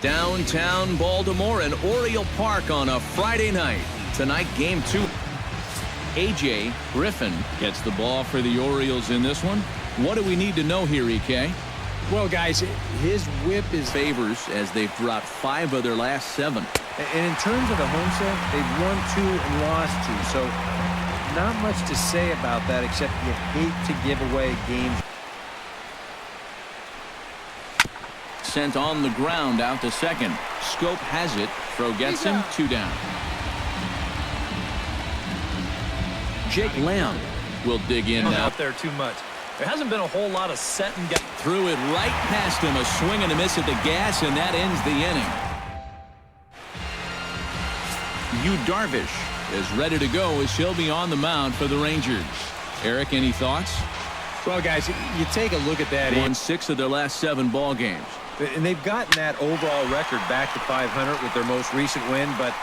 Downtown Baltimore and Oriole Park on a Friday night. Tonight, Game 2. A.J. Griffin gets the ball for the Orioles in this one. What do we need to know here, E.K.? Well, guys, his whip is favors as they've dropped 5 of their last 7. And in terms of the home set, they've won 2 and lost 2. So not much to say about that except you hate to give away games. Sent on the ground out to second. Scope has it. Throw gets him. 2 down. Jake Lamb will dig in now. Out there too much. There hasn't been a whole lot of set and get. Threw it right past him. A swing and a miss at the gas, and that ends the inning. Yu Darvish is ready to go as he'll be on the mound for the Rangers. Eric, any thoughts? Well, guys, you take a look at that. Won 6 of their last 7 ball games. And they've gotten that overall record back to 500 with their most recent win, but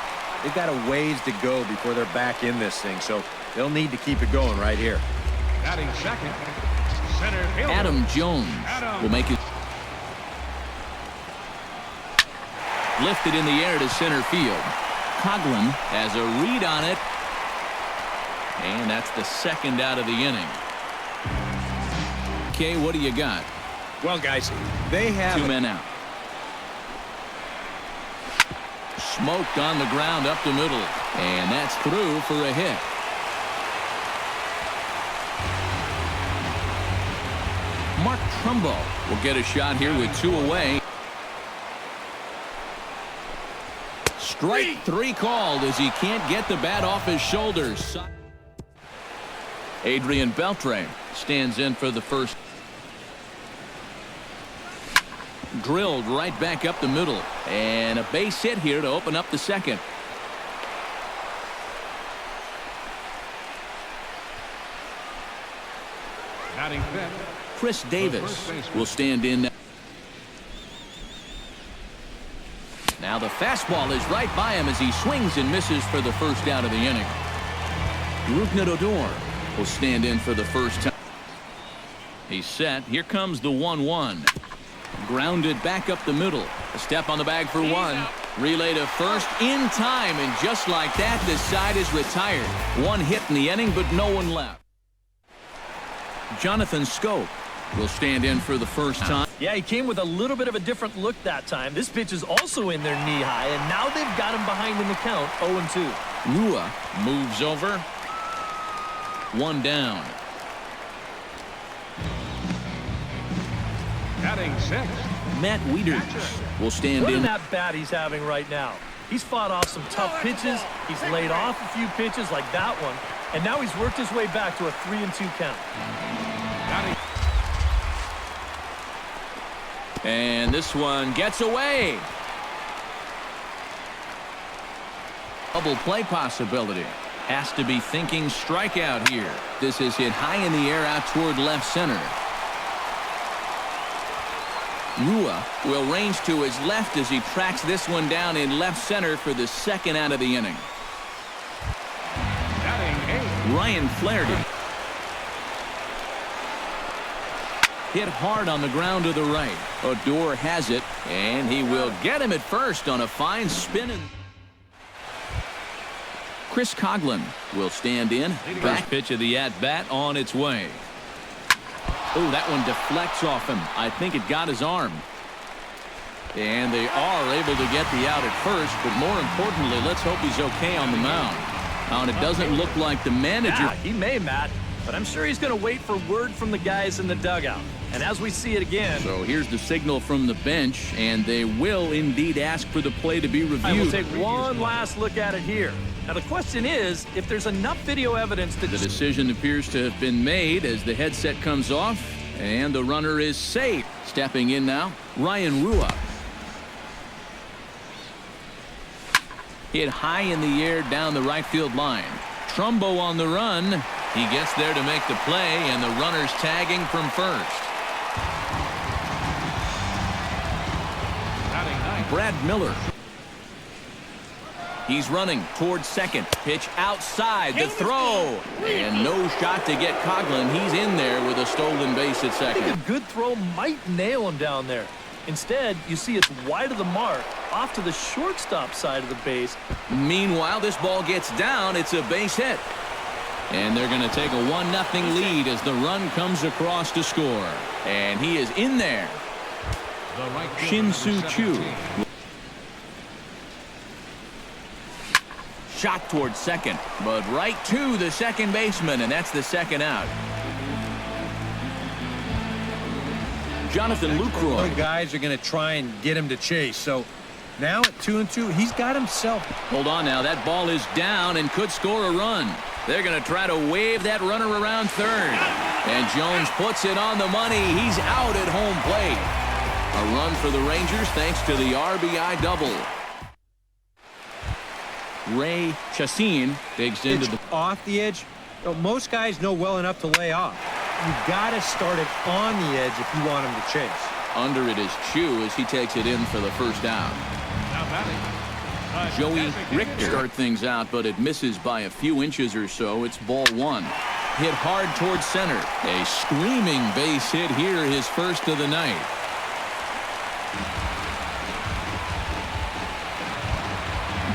they've got a ways to go before they're back in this thing. So they'll need to keep it going right here. Batting second, center fielder Adam Jones will make it. Lifted in the air to center field. Coughlin has a read on it. And that's the second out of the inning. Okay, what do you got? Well, guys, they have 2 men out. Smoked on the ground up the middle. And that's through for a hit. Mark Trumbo will get a shot here with 2 away. Strike 3 called as he can't get the bat off his shoulders. Adrian Beltre stands in for the first. Drilled right back up the middle. And a base hit here to open up the second. batting fifth. Chris Davis will stand in. Now the fastball is right by him as he swings and misses for the first out of the inning. Rougned Odor will stand in for the first time. He's set. Here comes the 1-1. Grounded back up the middle. A step on the bag for 1. Relay to first in time, and just like that, the side is retired. 1 hit in the inning, but no one left. Jonathan Scope will stand in for the first time. Yeah, he came with a little bit of a different look that time. This pitch is also in their knee high, and now they've got him behind in the count, 0-2. Rua moves over. 1 down. Batting sixth. Matt Wieters will stand Look in. at that bat he's having right now. He's fought off some tough pitches. He's laid off a few pitches like that one. And now he's worked his way back to a 3-2 count. And this one gets away. Double play possibility. Has to be thinking strikeout here. This is hit high in the air out toward left center. Rua will range to his left as he tracks this one down in left center for the second out of the inning. Ryan Flaherty hit hard on the ground to the right. Odor has it, and he will get him at first on a fine spin. Chris Coughlin will stand in. Back pitch of the at-bat on its way. Oh, that one deflects off him. I think it got his arm. And they are able to get the out at first, but more importantly, let's hope he's okay on the mound. And it doesn't look like the manager. Yeah, he may, Matt, but I'm sure he's going to wait for word from the guys in the dugout. And as we see it again. So here's the signal from the bench, and they will indeed ask for the play to be reviewed. I will take one last look at it here. Now the question is if there's enough video evidence to. The decision appears to have been made as the headset comes off, and the runner is safe. Stepping in now, Ryan Rua. Hit high in the air down the right field line. Trumbo on the run. He gets there to make the play, and the runner's tagging from first. Brad Miller He's running towards second. Pitch outside. The throw. And no shot to get Coughlin. He's in there with a stolen base at I think second. a good throw might nail him down there. Instead, you see it's wide of the mark, off to the shortstop side of the base. Meanwhile, this ball gets down. It's a base hit. And they're going to take a 1-0 lead as the run comes across to score. And he is in there. The right fielder, Shin-Soo number Chu. 17. Shot towards second, but right to the second baseman, and that's the second out. Jonathan Lucroy. The guys are going to try and get him to chase. So now at 2-2, he's got himself. Hold on now. That ball is down and could score a run. They're going to try to wave that runner around third. And Jones puts it on the money. He's out at home plate. A run for the Rangers thanks to the RBI double. Ray Chassin digs into the... Off the edge. Most guys know well enough to lay off. You've got to start it on the edge if you want him to chase. Under it is Chu as he takes it in for the first out. Now batting. Joey Richter start things out, but it misses by a few inches or so. It's ball one. Hit hard towards center. A screaming base hit here, his first of the night.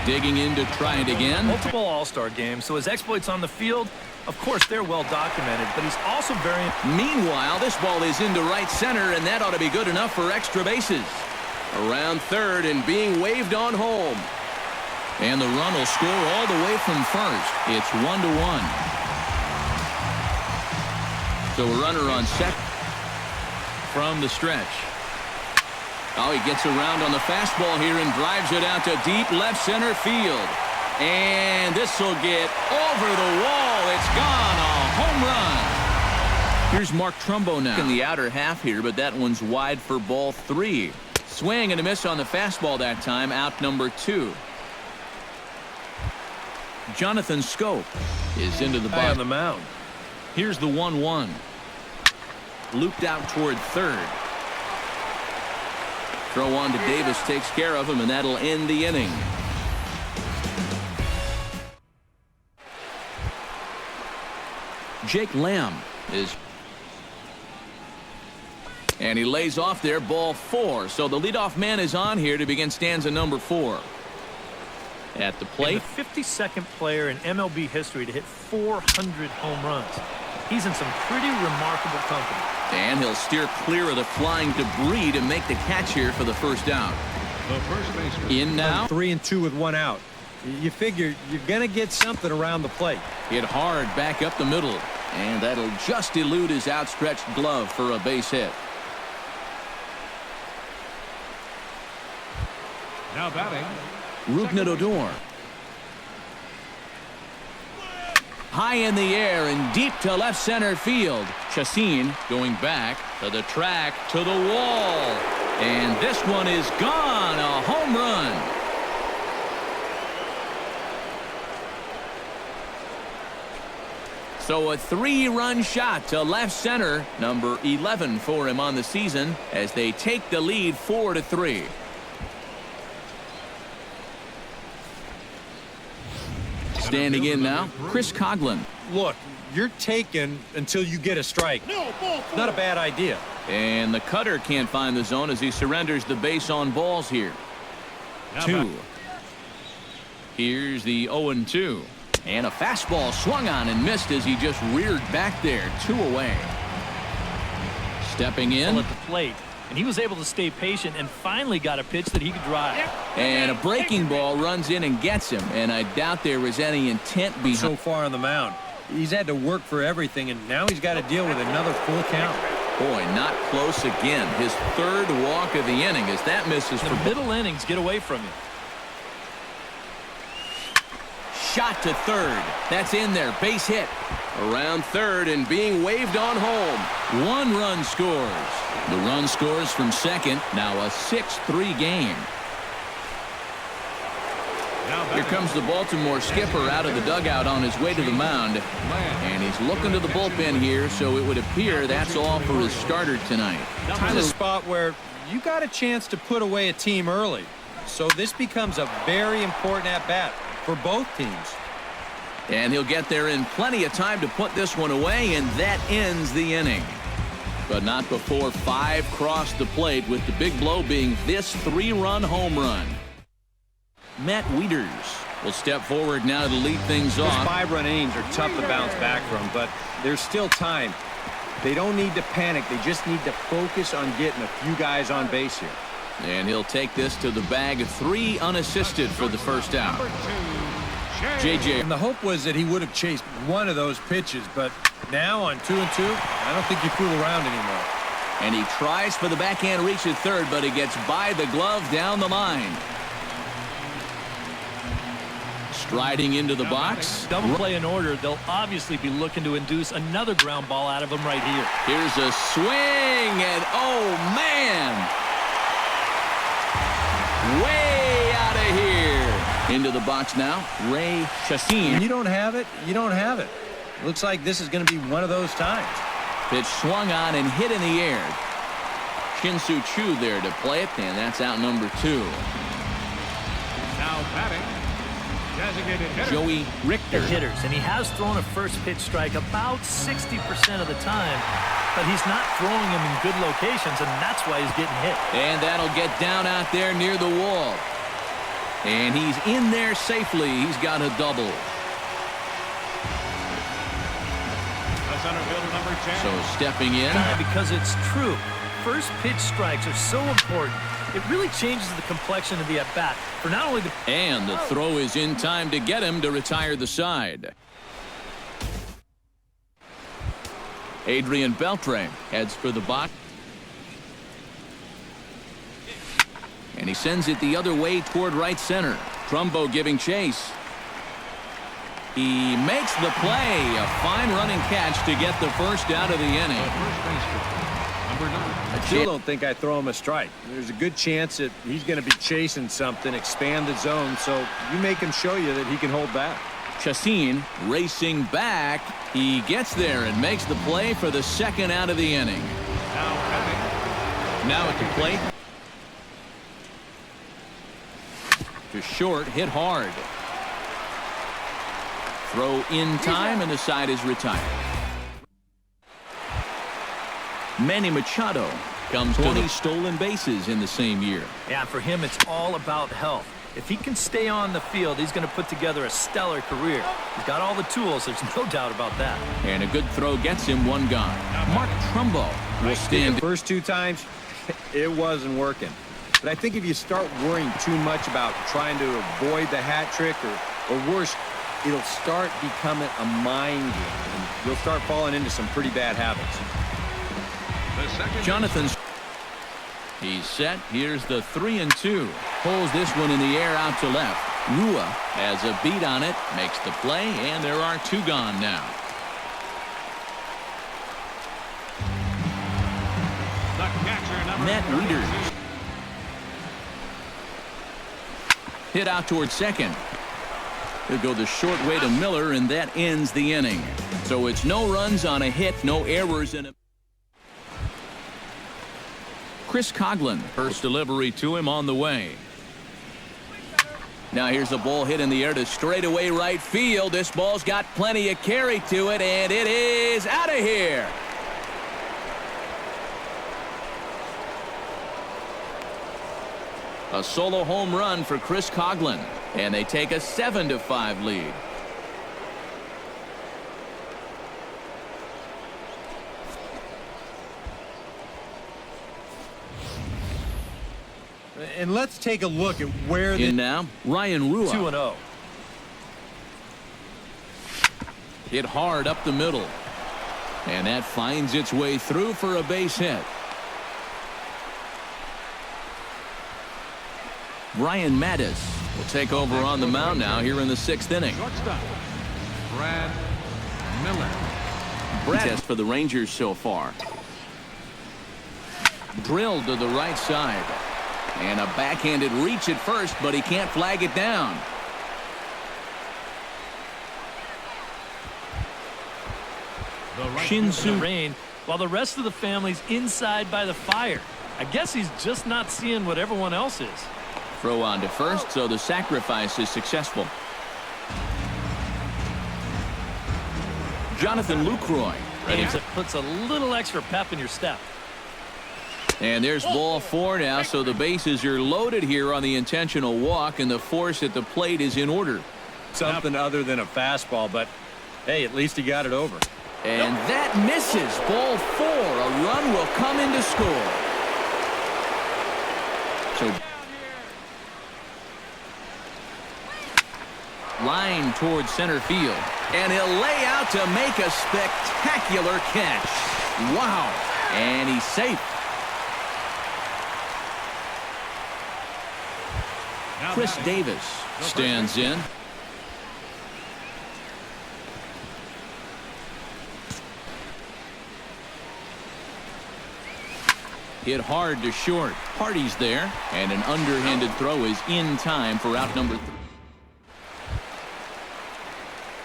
Digging in to try it again. Multiple All-Star games, so his exploits on the field, of course, they're well documented, but he's also very... Meanwhile, this ball is into right center, and that ought to be good enough for extra bases. Around third and being waved on home. And the run will score all the way from first. It's 1-1. So a runner on second from the stretch. Oh, he gets around on the fastball here and drives it out to deep left center field. And this will get over the wall. It's gone. A home run. Here's Mark Trumbo now in the outer half here, but that one's wide for ball 3. Swing and a miss on the fastball that time. Out number 2. Jonathan Scope is into the bottom On the mound. Here's the 1-1. Looped out toward third. Throw on to Davis takes care of him, and that'll end the inning. Jake Lamb is... And he lays off there, ball 4. So the leadoff man is on here to begin stanza number 4. At the plate. And the 52nd player in MLB history to hit 400 home runs. He's in some pretty remarkable company. And he'll steer clear of the flying debris to make the catch here for the first out. The first baseman. In now. 3-2 with 1 out. You figure you're going to get something around the plate. Hit hard back up the middle. And that'll just elude his outstretched glove for a base hit. Now batting. Odor. High in the air and deep to left center field. Chassin going back to the track to the wall. And this one is gone. A home run. So a 3-run shot to left center. Number 11 for him on the season as they take the lead 4-3. Standing in now, Chris Coughlin. Look, you're taken until you get a strike. Not a bad idea. And the cutter can't find the zone as he surrenders the base on balls here. Now 2. back. Here's the 0-2. And a fastball swung on and missed as he just reared back there. 2 away. Stepping in. At the plate, and he was able to stay patient and finally got a pitch that he could drive. And a breaking ball runs in and gets him. And I doubt there was any intent behind. So far on the mound. He's had to work for everything, and now he's got to deal with another full count. Boy, not close again. His 3rd walk of the inning as that misses The for middle innings get away from you. Shot to third. That's in there. Base hit. Around third and being waved on home. 1 run scores. The run scores from second. Now a 6-3 game. Now Here batting. comes the Baltimore skipper out of the dugout on his way to the mound. And he's looking to the bullpen here, so it would appear that's all for his starter tonight. Kind of spot where you got a chance to put away a team early. so this becomes a very important at-bat for both teams. And he'll get there in plenty of time to put this one away, and that ends the inning. But not before 5 crossed the plate, with the big blow being this 3-run home run. Matt Wieters will step forward now to lead things Those off. 5-run innings are tough to bounce back from, but there's still time. They don't need to panic. They just need to focus on getting a few guys on base here. And he'll take this to the bag, 3 unassisted for the first out. JJ. And the hope was that he would have chased one of those pitches, but now on 2-2, I don't think you fool around anymore. And he tries for the backhand reach at third, but he gets by the glove down the line. Striding into the box. Double play in order. They'll obviously be looking to induce another ground ball out of him right here. Here's a swing, and oh, man! Way out of here. Into the box now, Ray Chassin. When you don't have it, you don't have it. Looks like this is going to be one of those times. Pitch swung on and hit in the air. Shin-Soo there to play it, and that's out number 2. Now batting, designated hitter. Joey Richter. Hitters, and he has thrown a first pitch strike about 60% of the time, but he's not throwing them in good locations, and that's why he's getting hit. And that'll get down out there near the wall. And he's in there safely. He's got a double. The center fielder, number 10. So stepping in. Because it's true. First pitch strikes are so important. It really changes the complexion of the at-bat for not only the... And the throw is in time to get him to retire the side. Adrian Beltre heads for the box. And he sends it the other way toward right center. Trumbo giving chase. He makes the play. A fine running catch to get the first out of the inning. The first baseman, number 9. I still don't think I throw him a strike. There's a good chance that he's going to be chasing something, expand the zone, so you make him show you that he can hold back. Chassin racing back. He gets there and makes the play for the second out of the inning. Now batting, Now at the plate. To short, hit hard. Throw in time, and the side is retired. Manny Machado comes to 20 stolen bases in the same year. Yeah, for him, it's all about health. If he can stay on the field, he's going to put together a stellar career. He's got all the tools. There's no doubt about that. And a good throw gets him one gone. Mark Trumbo will stand. The first 2 times, it wasn't working. But I think if you start worrying too much about trying to avoid the hat trick or worse, it'll start becoming a mind game. And you'll start falling into some pretty bad habits. the second Jonathan's. He's set. Here's the 3-2. Pulls this one in the air out to left. Rua has a beat on it, makes the play, and there are 2 gone now. the catcher, number Matt 32. Wieters. Hit out towards second. He'll go the short way to Miller, and that ends the inning. So it's no runs on a hit, no errors in it. Chris Coghlan, first delivery to him on the way. Now here's a ball hit in the air to straightaway right field. This ball's got plenty of carry to it, and it is out of here. A solo home run for Chris Coghlan, and they take a 7-5 lead. And let's take a look at where In now, Ryan Rua. 2-0. Hit hard up the middle. And that finds its way through for a base hit. Brian Mattis will take over on the mound now here in the 6th inning. Shortstop, Brad Miller. Test for the Rangers so far. Drilled to the right side. And a backhanded reach at first, but he can't flag it down. Shin-Soo. Rain, while the rest of the family's inside by the fire. I guess he's just not seeing what everyone else is. Throw on to first, so the sacrifice is successful. Jonathan Lucroy. Ready. It puts a little extra pep in your step. And there's ball 4 now, so the bases are loaded here on the intentional walk, and the force at the plate is in order. Something other than a fastball, but hey, at least he got it over. And that misses. Ball 4. A run will come in to score. So line towards center field. And he'll lay out to make a spectacular catch. Wow. And he's safe. Chris Davis stands in. Hit hard to short. Hardy's there. And an underhanded throw is in time for out number 3.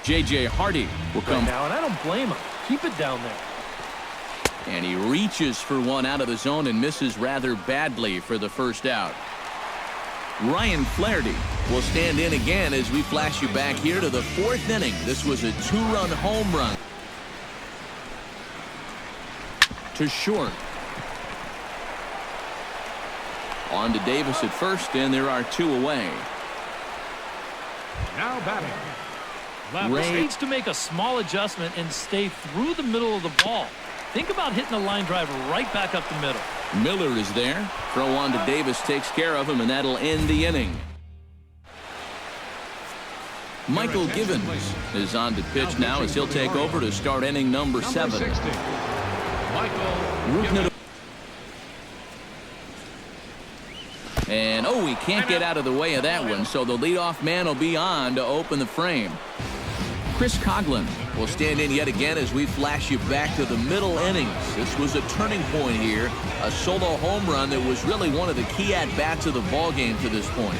J.J. Hardy will come now, and I don't blame him. Keep it down there. And he reaches for one out of the zone and misses rather badly for the first out. Ryan Flaherty will stand in again as we flash you back here to the 4th inning. This was a 2-run home run. To short. On to Davis at first, and there are 2 away. Now batting. Ray needs to make a small adjustment and stay through the middle of the ball. Think about hitting a line driver right back up the middle. Miller is there. Throw on to Davis takes care of him, and that'll end the inning. Michael Givens is on to pitch now as he'll take over to start inning number 7. Michael. And oh, he can't get out of the way of that one, so the leadoff man will be on to open the frame. Chris Coughlin will stand in yet again as we flash you back to the middle innings. This was a turning point here, a solo home run that was really one of the key at-bats of the ball game to this point.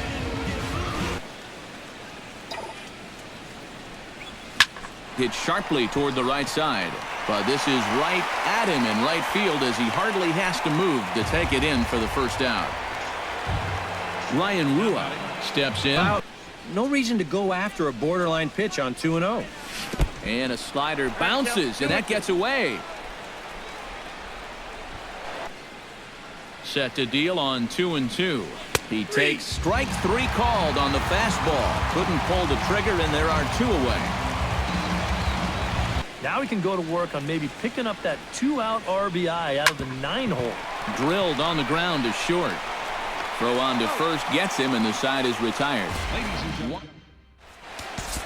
Hit sharply toward the right side, but this is right at him in right field as he hardly has to move to take it in for the first out. Ryan Rua steps in. No reason to go after a borderline pitch on 2-0. And a slider bounces, and that gets away. Set to deal on 2-2. He takes strike 3 called on the fastball. Couldn't pull the trigger, and there are 2 away. Now he can go to work on maybe picking up that 2-out RBI out of the 9-hole. Drilled on the ground to short. Throw on to first gets him, and the side is retired.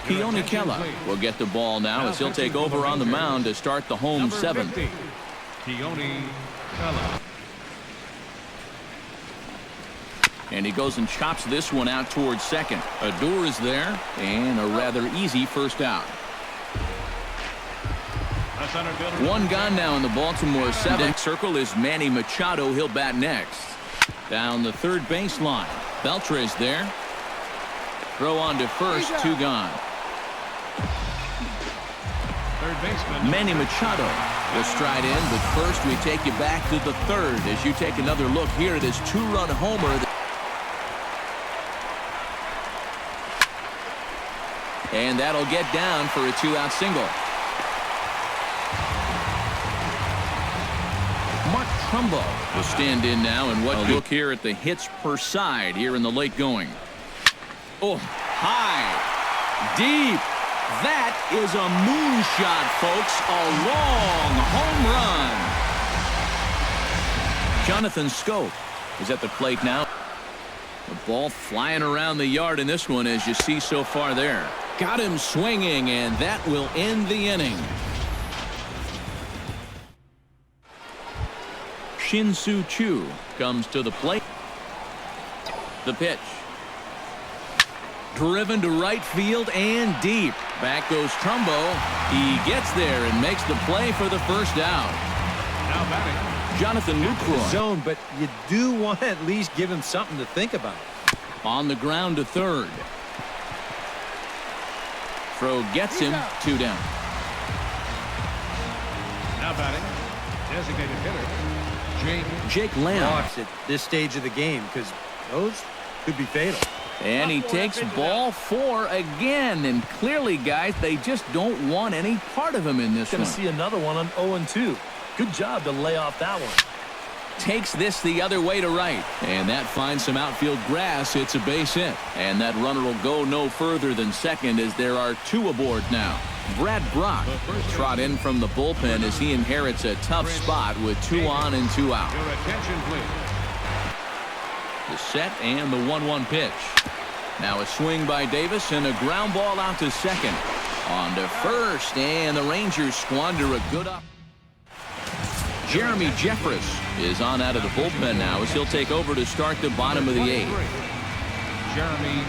Keone Kela will get the ball now as he'll take over on the mound to start the home 7th. Keone Kela. And he goes and chops this one out towards second. Adur is there, and a rather easy first out. One gone now in the Baltimore 7th. Circle is Manny Machado. He'll bat next. Down the third baseline. Beltre's there. Throw on to first, 2 gone. Third baseman Manny Machado will stride in, but first we take you back to the 3rd as you take another look here at his 2-run homer. And that'll get down for a 2-out single. Trumbo will stand in now, and what look here at the hits per side here in the late going. Oh, high, deep. That is a moonshot, folks. A long home run. Jonathan Scope is at the plate now. The ball flying around the yard in this one, as you see so far there. Got him swinging, and that will end the inning. Shin-Soo Choo comes to the plate. The pitch. Driven to right field and deep. Back goes Trumbo. He gets there and makes the play for the first out. now batting. Jonathan Lucroy. Zone, but you do want to at least give him something to think about. On the ground to third. Throw gets him, 2 down. Now batting, designated hitter, Jake Lamb. Walks at this stage of the game because could be fatal. And he takes ball 4 again. And clearly, guys, they just don't want any part of him in this one. Going to see another one on 0-2. Good job to lay off that one. Takes this the other way to right. And that finds some outfield grass. It's a base hit. And that runner will go no further than second as there are 2 aboard now. Brad Brock trot in from the bullpen as he inherits a tough spot with 2 on and 2 out. Your attention, please. The set and the 1-1 pitch. Now a swing by Davis and a ground ball out to second. On to first, and the Rangers squander a good up. Jeremy Jeffress is on out of the bullpen now as he'll take over to start the bottom of the 8th. Jeremy.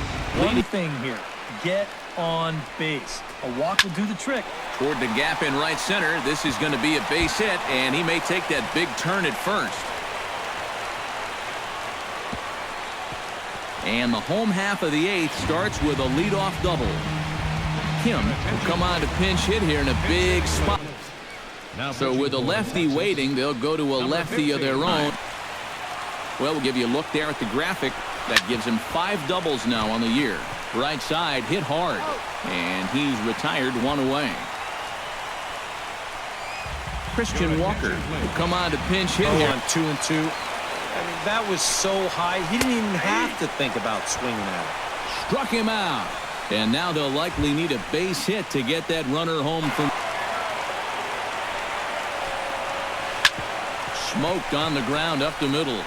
One thing here, get on base. A walk will do the trick. Toward the gap in right center. This is going to be a base hit, and he may take that big turn at first. And the home half of the 8th starts with a leadoff double. Kim will come on to pinch hit here in a big spot. So with a lefty waiting, they'll go to a lefty of their own. Well, we'll give you a look there at the graphic. That gives him 5 doubles now on the year. Right side hit hard, and he's retired 1 away. Christian Walker will come on to pinch hit here. On 2-2. I mean, that was so high, he didn't even have to think about swinging at it. Struck him out. And now they'll likely need a base hit to get that runner home from. Smoked on the ground up the middle.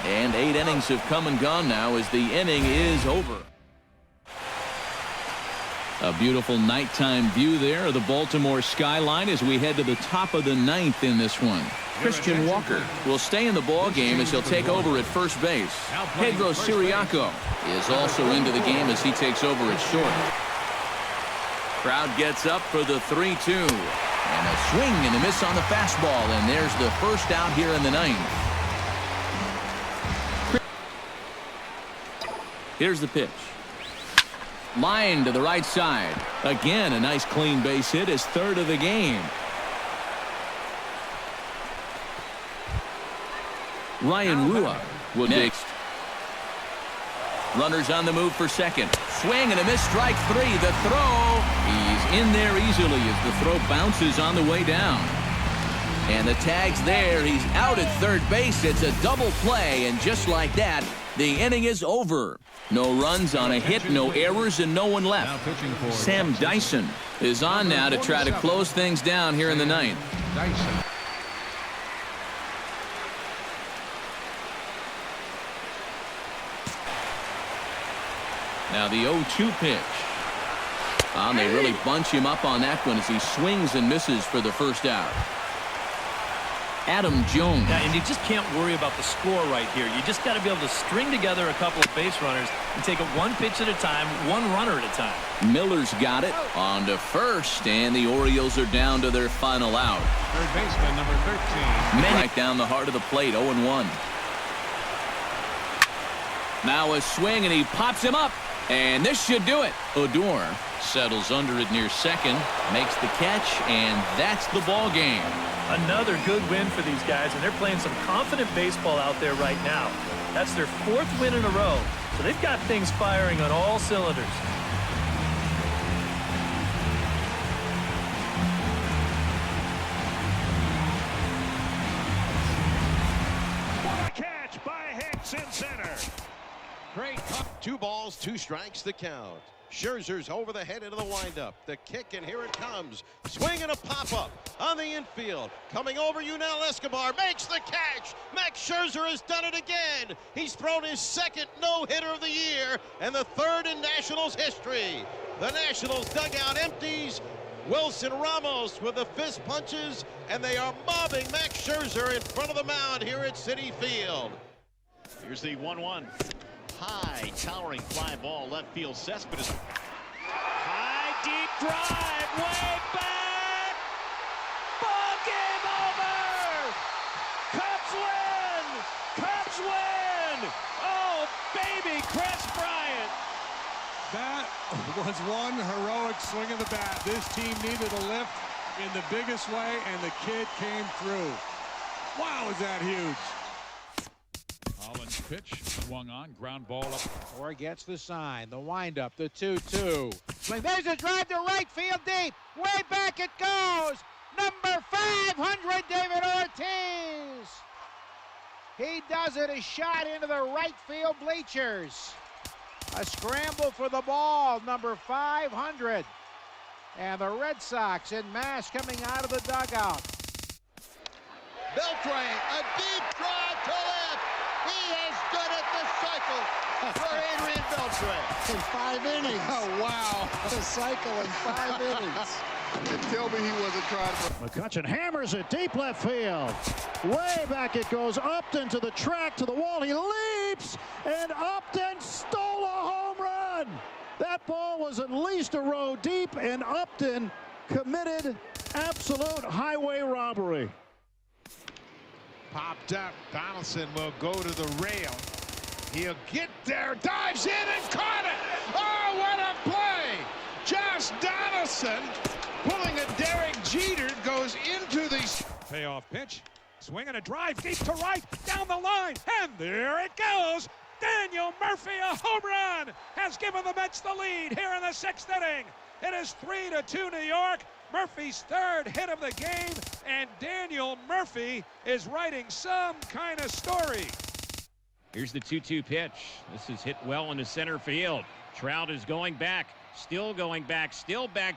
And 8 innings have come and gone now as the inning is over. A beautiful nighttime view there of the Baltimore skyline as we head to the top of the 9th in this one. Christian Walker will stay in the ball game as he'll take over at first base. Pedro Siriaco is also into the game as he takes over at short. Crowd gets up for the 3-2. And a swing and a miss on the fastball, and there's the first out here in the 9th. Here's the pitch. Line to the right side. Again, a nice clean base hit, his 3rd of the game. Ryan Rua will next. Runners on the move for second. Swing and a miss, strike 3. The throw. He's in there easily as the throw bounces on the way down. And the tag's there. He's out at third base. It's a double play, and just like that, the inning is over. No runs on a hit, no errors, and no one left. Sam Dyson is on now to try to close things down here in the 9th. Dyson. Now the 0-2 pitch. And they really bunch him up on that one as he swings and misses for the first out. Adam Jones. Yeah, and you just can't worry about the score right here. You just got to be able to string together a couple of base runners and take it one pitch at a time, one runner at a time. Miller's got it on to first, and the Orioles are down to their final out. Third baseman, number 13. Right down the heart of the plate, 0-1. Now a swing, and he pops him up, and this should do it. Odor settles under it near second, makes the catch, and that's the ball game. Another good win for these guys, and they're playing some confident baseball out there right now. That's their 4th win in a row, so they've got things firing on all cylinders. What a catch by Hicks in center. Great. 2 balls, 2 strikes, the count. Scherzer's over the head into the windup. The kick, and here it comes. Swing and a pop-up on the infield. Coming over, Yunel Escobar makes the catch. Max Scherzer has done it again. He's thrown his 2nd no-hitter of the year and the 3rd in Nationals history. The Nationals dugout empties. Wilson Ramos with the fist punches, and they are mobbing Max Scherzer in front of the mound here at Citi Field. Here's the 1-1. High, towering fly ball, left field. Cespedes. High, deep drive, way back. Ball game over. Cubs win. Cubs win. Oh, baby, Chris Bryant. That was one heroic swing of the bat. This team needed a lift in the biggest way, and the kid came through. Wow, is that huge. Collins. pitch swung on, ground ball up. Or gets the sign, the windup, the 2-2. Swing, there's a drive to right field deep. Way back it goes. Number 500, David Ortiz. He does it, a shot into the right field bleachers. A scramble for the ball, number 500. And the Red Sox in mass coming out of the dugout. Beltran, a deep drive to left. He has done it, the cycle for Adrian Beltran. In 5 innings. Oh, wow. The cycle in 5 innings. And tell me he wasn't trying to... McCutcheon hammers it deep left field. Way back it goes. Upton to the track, to the wall. He leaps, and Upton stole a home run. That ball was at least a row deep, and Upton committed absolute highway robbery. Popped up. Donaldson will go to the rail. He'll get there, dives in and caught it. Oh, what a play! Josh Donaldson, pulling a Derek Jeter, goes into the payoff pitch. Swinging a drive deep to right, down the line, and there it goes. Daniel Murphy, a home run, has given the Mets the lead here in the 6th inning. It is 3-2 New York. Murphy's 3rd hit of the game, and Daniel Murphy is writing some kind of story. Here's the 2-2 pitch. This is hit well into center field. Trout is going back, still going back, still back.